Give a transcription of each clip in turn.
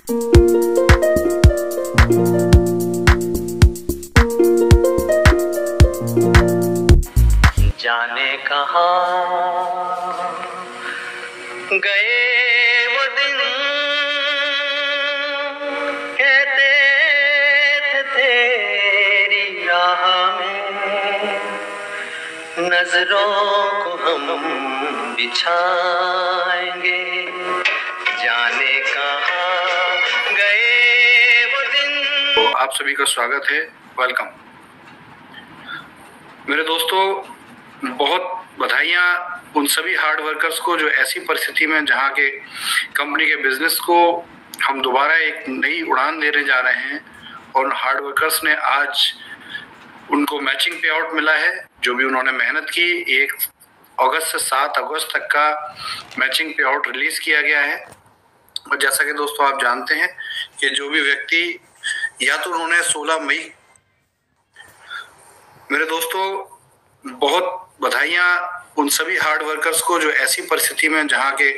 जाने कहाँ गए वो दिन, कहते थे तेरी राह में नजरों को हम बिछाएंगे। जाने कहाँ गए वो दिन। तो आप सभी का स्वागत है, वेलकम। मेरे दोस्तों, बहुत बधाइयाँ उन सभी हार्ड वर्कर्स को जो ऐसी परिस्थिति में जहाँ के कंपनी के बिजनेस को हम दोबारा एक नई उड़ान देने जा रहे हैं और हार्ड वर्कर्स ने आज उनको मैचिंग पे आउट मिला है। जो भी उन्होंने मेहनत की, 1 अगस्त से 7 अगस्त तक का मैचिंग पे आउट रिलीज किया गया है। और जैसा कि दोस्तों आप जानते हैं कि जो भी व्यक्ति या तो उन्होंने 16 मई, मेरे दोस्तों बहुत बधाइयाँ उन सभी हार्ड वर्कर्स को जो ऐसी परिस्थिति में जहाँ के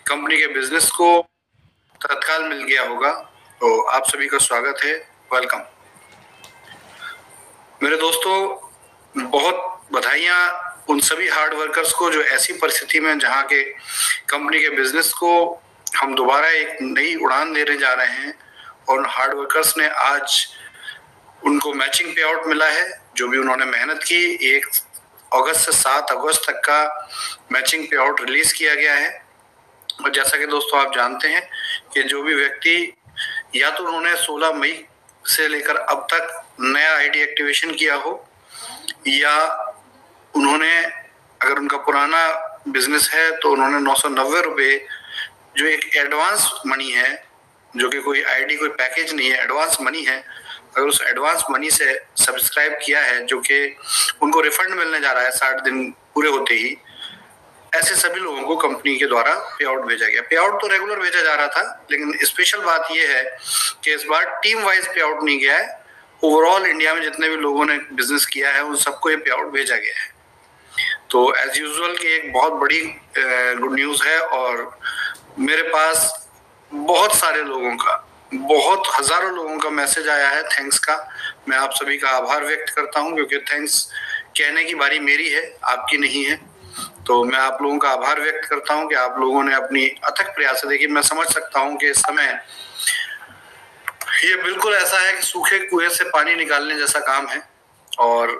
कंपनी के बिजनेस को तत्काल मिल गया होगा। तो आप सभी का स्वागत है, वेलकम। मेरे दोस्तों, बहुत बधाइयाँ उन सभी हार्ड वर्कर्स को जो ऐसी परिस्थिति में जहाँ के कंपनी के बिजनेस को हम दोबारा एक नई उड़ान देने जा रहे हैं और हार्ड वर्कर्स ने आज उनको मैचिंग पे आउट मिला है। जो भी उन्होंने मेहनत की, 1 अगस्त से 7 अगस्त तक का मैचिंग पे आउट रिलीज किया गया है। और जैसा कि दोस्तों आप जानते हैं कि जो भी व्यक्ति या तो उन्होंने 16 मई से लेकर अब तक नया आईडी एक्टिवेशन किया हो, या उन्होंने, अगर उनका पुराना बिजनेस है तो उन्होंने 990 रुपये जो एक एडवांस मनी है, जो कि कोई आईडी कोई पैकेज नहीं है, एडवांस मनी है, अगर उस एडवांस मनी से सब्सक्राइब किया है जो कि उनको रिफंड मिलने जा रहा है 60 दिन पूरे होते ही, ऐसे सभी लोगों को कंपनी के द्वारा पे आउट भेजा गया। पे आउट तो रेगुलर भेजा जा रहा था, लेकिन स्पेशल बात यह है कि इस बार टीम वाइज पे आउट नहीं गया है। ओवरऑल इंडिया में जितने भी लोगों ने बिजनेस किया है उन सबको ये पे आउट भेजा गया है। तो एज यूजुअल की एक बहुत बड़ी गुड न्यूज़ है। और मेरे पास बहुत सारे लोगों का, बहुत हजारों लोगों का मैसेज आया है थैंक्स का। मैं आप सभी का आभार व्यक्त करता हूं, क्योंकि थैंक्स कहने की बारी मेरी है, आपकी नहीं है। तो मैं आप लोगों का आभार व्यक्त करता हूं कि आप लोगों ने अपनी अथक प्रयास, देखिए मैं समझ सकता हूं कि इस समय ये बिल्कुल ऐसा है कि सूखे कुएं से पानी निकालने जैसा काम है। और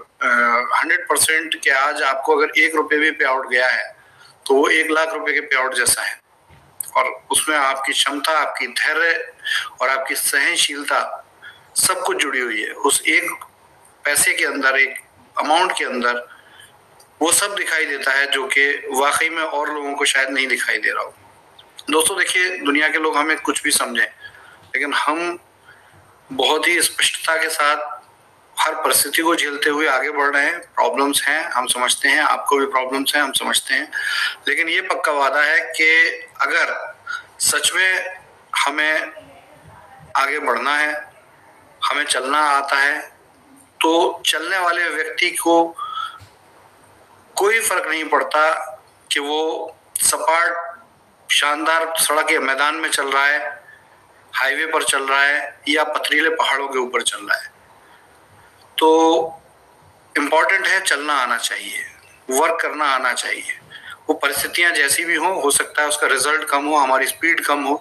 100% के आज आपको अगर 1 रुपये भी पे आउट गया है तो वो 1 लाख रुपए के पे आउट जैसा है। और उसमें आपकी क्षमता, आपकी धैर्य और आपकी सहनशीलता सब कुछ जुड़ी हुई है। उस 1 पैसे के अंदर, 1 अमाउंट के अंदर वो सब दिखाई देता है जो कि वाकई में और लोगों को शायद नहीं दिखाई दे रहा हो। दोस्तों देखिए, दुनिया के लोग हमें कुछ भी समझें, लेकिन हम बहुत ही स्पष्टता के साथ हर परिस्थिति को झेलते हुए आगे बढ़ रहे हैं। प्रॉब्लम्स हैं, हम समझते हैं, आपको भी प्रॉब्लम्स हैं, हम समझते हैं, लेकिन ये पक्का वादा है कि अगर सच में हमें आगे बढ़ना है, हमें चलना आता है, तो चलने वाले व्यक्ति को कोई फर्क नहीं पड़ता कि वो सपाट शानदार सड़क या मैदान में चल रहा है, हाईवे पर चल रहा है, या पथरीले पहाड़ों के ऊपर चल रहा है। तो इम्पॉर्टेंट है चलना आना चाहिए, वर्क करना आना चाहिए। वो परिस्थितियां जैसी भी हो सकता है उसका रिजल्ट कम हो, हमारी स्पीड कम हो,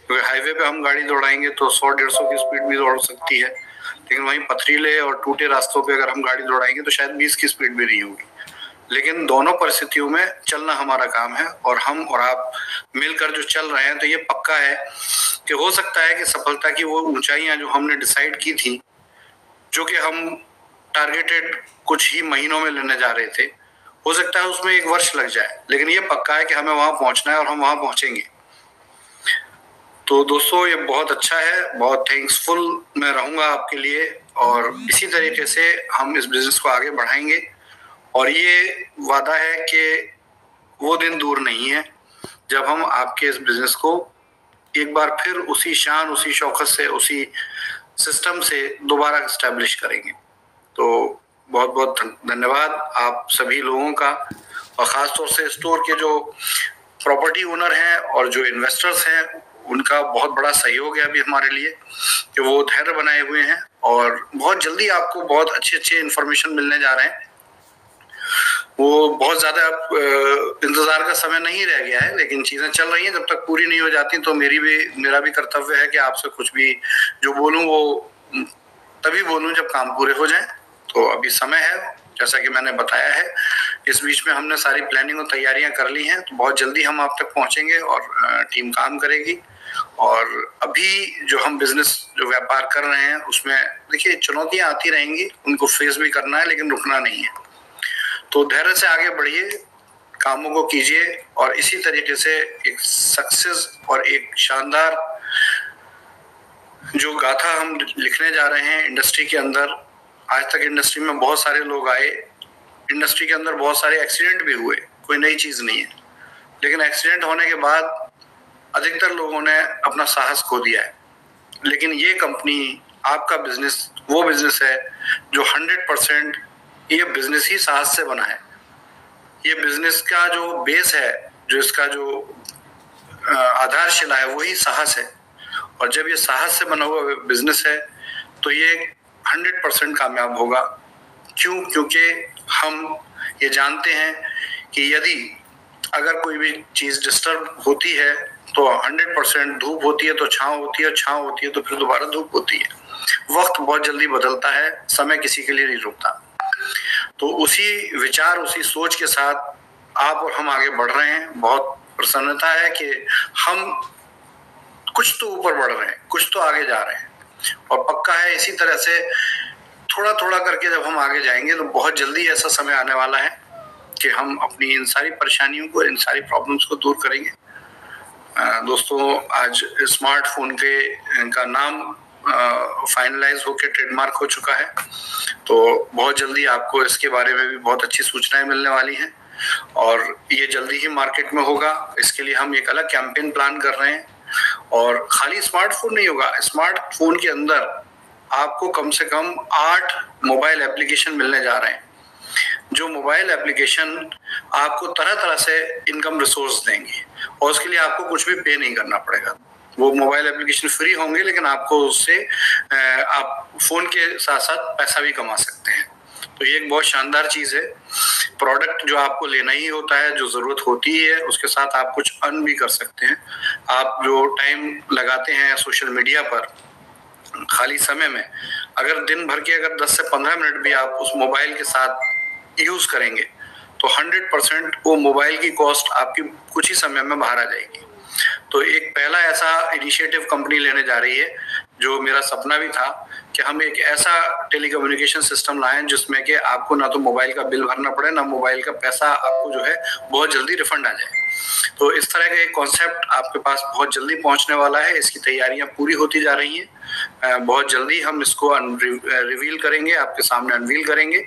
क्योंकि हाईवे पे हम गाड़ी दौड़ाएंगे तो 100-150 की स्पीड भी दौड़ सकती है, लेकिन वहीं पथरीले और टूटे रास्तों पे अगर हम गाड़ी दौड़ाएंगे तो शायद 20 की स्पीड भी नहीं होगी। लेकिन दोनों परिस्थितियों में चलना हमारा काम है, और हम और आप मिलकर जो चल रहे हैं, तो ये पक्का है कि हो सकता है कि सफलता की वो ऊंचाइयां जो हमने डिसाइड की थी, जो कि हम टारगेटेड कुछ ही महीनों में लेने जा रहे थे, हो सकता है उसमें 1 वर्ष लग जाए, लेकिन ये पक्का है कि हमें वहां पहुंचना है और हम वहां पहुंचेंगे। तो दोस्तों ये बहुत अच्छा है, बहुत थैंक्सफुल मैं रहूंगा आपके लिए, और इसी तरीके से हम इस बिजनेस को आगे बढ़ाएंगे। और ये वादा है कि वो दिन दूर नहीं है जब हम आपके इस बिजनेस को एक बार फिर उसी शान, उसी शौकत से, उसी सिस्टम से दोबारा एस्टैब्लिश करेंगे। तो बहुत बहुत धन्यवाद आप सभी लोगों का, और ख़ास तौर से स्टोर के जो प्रॉपर्टी ओनर हैं और जो इन्वेस्टर्स हैं उनका बहुत बड़ा सहयोग है अभी हमारे लिए कि वो धैर्य बनाए हुए हैं और बहुत जल्दी आपको बहुत अच्छे इन्फॉर्मेशन मिलने जा रहे हैं। वो बहुत ज़्यादा इंतज़ार का समय नहीं रह गया है, लेकिन चीज़ें चल रही हैं। जब तक पूरी नहीं हो जाती तो मेरा भी कर्तव्य है कि आपसे कुछ भी जो बोलूं वो तभी बोलूं जब काम पूरे हो जाएं। तो अभी समय है, जैसा कि मैंने बताया है। इस बीच में हमने सारी प्लानिंग और तैयारियां कर ली हैं, तो बहुत जल्दी हम आप तक पहुंचेंगे और टीम काम करेगी। और अभी जो हम बिजनेस जो व्यापार कर रहे हैं उसमें देखिए चुनौतियां आती रहेंगी, उनको फेस भी करना है, लेकिन रुकना नहीं है। तो धैर्य से आगे बढ़िए, कामों को कीजिए और इसी तरीके से एक सक्सेस और एक शानदार जो गाथा हम लिखने जा रहे हैं इंडस्ट्री के अंदर। आज तक इंडस्ट्री में बहुत सारे लोग आए, इंडस्ट्री के अंदर बहुत सारे एक्सीडेंट भी हुए, कोई नई चीज नहीं है, लेकिन एक्सीडेंट होने के बाद अधिकतर लोगों ने अपना साहस खो दिया है। लेकिन ये कंपनी, आपका बिजनेस वो बिजनेस है जो 100% ये बिजनेस ही साहस से बना है। ये बिजनेस का जो बेस है, जो इसका जो आधारशिला है, वही साहस है। और जब ये साहस से बना हुआ बिजनेस है तो ये 100% कामयाब होगा। क्यों? क्योंकि हम ये जानते हैं कि यदि अगर कोई भी चीज डिस्टर्ब होती है तो 100% धूप होती है तो छांव होती है, छांव होती है तो फिर दोबारा धूप होती है। वक्त बहुत जल्दी बदलता है, समय किसी के लिए नहीं रुकता। तो उसी विचार, उसी सोच के साथ आप और हम आगे बढ़ रहे हैं। बहुत प्रसन्नता है कि हम कुछ तो ऊपर बढ़ रहे हैं, कुछ तो आगे जा रहे हैं। और पक्का है इसी तरह से थोड़ा थोड़ा करके जब हम आगे जाएंगे तो बहुत जल्दी ऐसा समय आने वाला है कि हम अपनी इन सारी परेशानियों को, इन सारी प्रॉब्लम्स को दूर करेंगे। दोस्तों, आज स्मार्टफोन का नाम फाइनलाइज होकर ट्रेडमार्क हो चुका है, तो बहुत जल्दी आपको इसके बारे में भी बहुत अच्छी सूचनाएं मिलने वाली हैं और ये जल्दी ही मार्केट में होगा। इसके लिए हम एक अलग कैंपेन प्लान कर रहे हैं। और खाली स्मार्टफोन नहीं होगा, स्मार्टफोन के अंदर आपको कम से कम 8 मोबाइल एप्लीकेशन मिलने जा रहे हैं, जो मोबाइल एप्लीकेशन आपको तरह तरह से इनकम रिसोर्स देंगे और उसके लिए आपको कुछ भी पे नहीं करना पड़ेगा। वो मोबाइल एप्लीकेशन फ्री होंगे, लेकिन आपको उससे आप फोन के साथ साथ पैसा भी कमा सकते हैं। तो ये एक बहुत शानदार चीज है। प्रोडक्ट जो आपको लेना ही होता है, जो जरूरत होती है, उसके साथ आप कुछ अर्न भी कर सकते हैं। आप जो टाइम लगाते हैं सोशल मीडिया पर खाली समय में, अगर दिन भर के अगर 10 से 15 मिनट भी आप उस मोबाइल के साथ यूज करेंगे तो 100% वो मोबाइल की कॉस्ट आपकी कुछ ही समय में बाहर आ जाएगी। तो एक पहला ऐसा इनिशिएटिव कंपनी लेने जा रही है, जो मेरा सपना भी था कि हम एक ऐसा टेलीकम्युनिकेशन सिस्टम लाएं जिसमें कि आपको ना तो मोबाइल का बिल भरना पड़े, ना मोबाइल का पैसा आपको जो है बहुत जल्दी रिफंड आ जाए। तो इस तरह का एक कॉन्सेप्ट आपके पास बहुत जल्दी पहुंचने वाला है। इसकी तैयारियां पूरी होती जा रही हैं। बहुत जल्दी हम इसको रिवील करेंगे, आपके सामने अनवील करेंगे।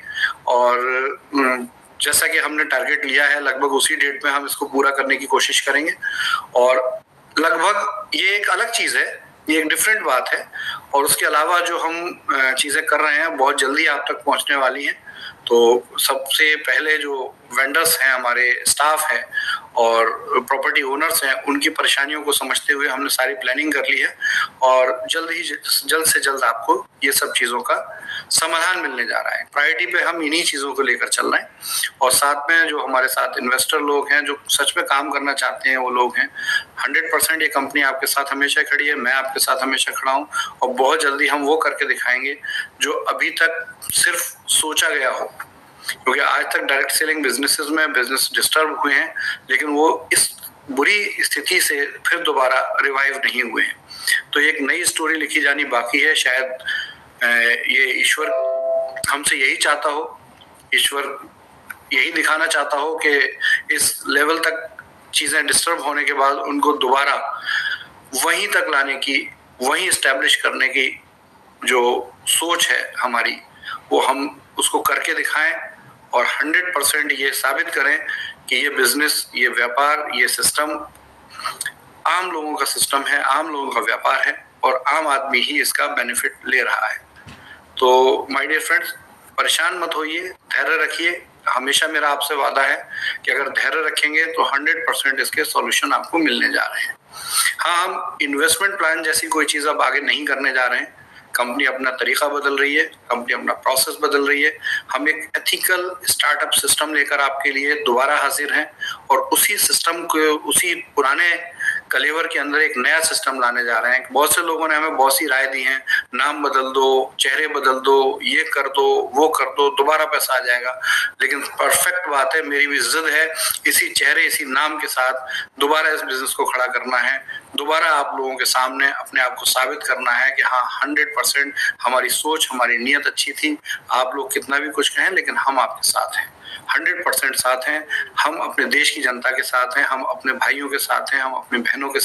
और जैसा कि हमने टारगेट लिया है, लगभग उसी डेट में हम इसको पूरा करने की कोशिश करेंगे। और लगभग ये एक अलग चीज है, ये एक डिफरेंट बात है। और उसके अलावा जो हम चीजें कर रहे हैं बहुत जल्दी आप तक पहुंचने वाली हैं। तो सबसे पहले जो वेंडर्स हैं, हमारे स्टाफ है और प्रॉपर्टी ओनर्स हैं, उनकी परेशानियों को समझते हुए हमने सारी प्लानिंग कर ली है और जल्द से जल्द आपको ये सब चीजों का समाधान मिलने जा रहा है। प्रायोरिटी पे हम इन्हीं चीजों को लेकर चल रहे हैं। और साथ में जो हमारे साथ इन्वेस्टर लोग हैं, जो सच में काम करना चाहते हैं, वो लोग हैं। 100% ये कंपनी आपके साथ हमेशा खड़ी है, मैं आपके साथ हमेशा खड़ा हूँ। और बहुत जल्दी हम वो करके दिखाएंगे जो अभी तक सिर्फ सोचा गया हो। क्योंकि आज तक डायरेक्ट सेलिंग बिजनेसेस में बिजनेस डिस्टर्ब हुए हैं, लेकिन वो इस बुरी स्थिति से फिर दोबारा रिवाइव नहीं हुए हैं। तो एक नई स्टोरी लिखी जानी बाकी है। शायद ये ईश्वर हमसे यही चाहता हो, ईश्वर यही दिखाना चाहता हो कि इस लेवल तक चीजें डिस्टर्ब होने के बाद उनको दोबारा वहीं तक लाने की, वहीं एस्टेब्लिश करने की जो सोच है हमारी, वो हम उसको करके दिखाएं और 100% ये साबित करें कि ये बिजनेस, ये व्यापार, ये सिस्टम आम लोगों का सिस्टम है, आम लोगों का व्यापार है और आम आदमी ही इसका बेनिफिट ले रहा है। तो माय डियर फ्रेंड्स, परेशान मत होइए, धैर्य रखिए। हमेशा मेरा आपसे वादा है कि अगर धैर्य रखेंगे तो 100% इसके सॉल्यूशन आपको मिलने जा रहे हैं। हाँ, हम इन्वेस्टमेंट प्लान जैसी कोई चीज अब आगे नहीं करने जा रहे हैं। कंपनी अपना तरीका बदल रही है, कंपनी अपना प्रोसेस बदल रही है। हम एक एथिकल स्टार्टअप सिस्टम लेकर आपके लिए दोबारा हाजिर हैं और उसी सिस्टम को, उसी पुराने कलेवर के अंदर एक नया सिस्टम लाने जा रहे हैं। बहुत से लोगों ने हमें बहुत सी राय दी है, नाम बदल दो, चेहरे बदल दो, ये कर दो, वो कर दो, दोबारा पैसा आ जाएगा। लेकिन परफेक्ट बात है, मेरी भी जिद है इसी चेहरे, इसी नाम के साथ दोबारा इस बिजनेस को खड़ा करना है। दोबारा आप लोगों के सामने अपने आप को साबित करना है कि हाँ 100% हमारी सोच, हमारी नीयत अच्छी थी। आप लोग कितना भी कुछ कहें, लेकिन हम आपके साथ हैं, 100% साथ हैं। हम अपने देश की जनता के साथ हैं, हम अपने भाइयों के साथ हैं, हम अपनी बहनों के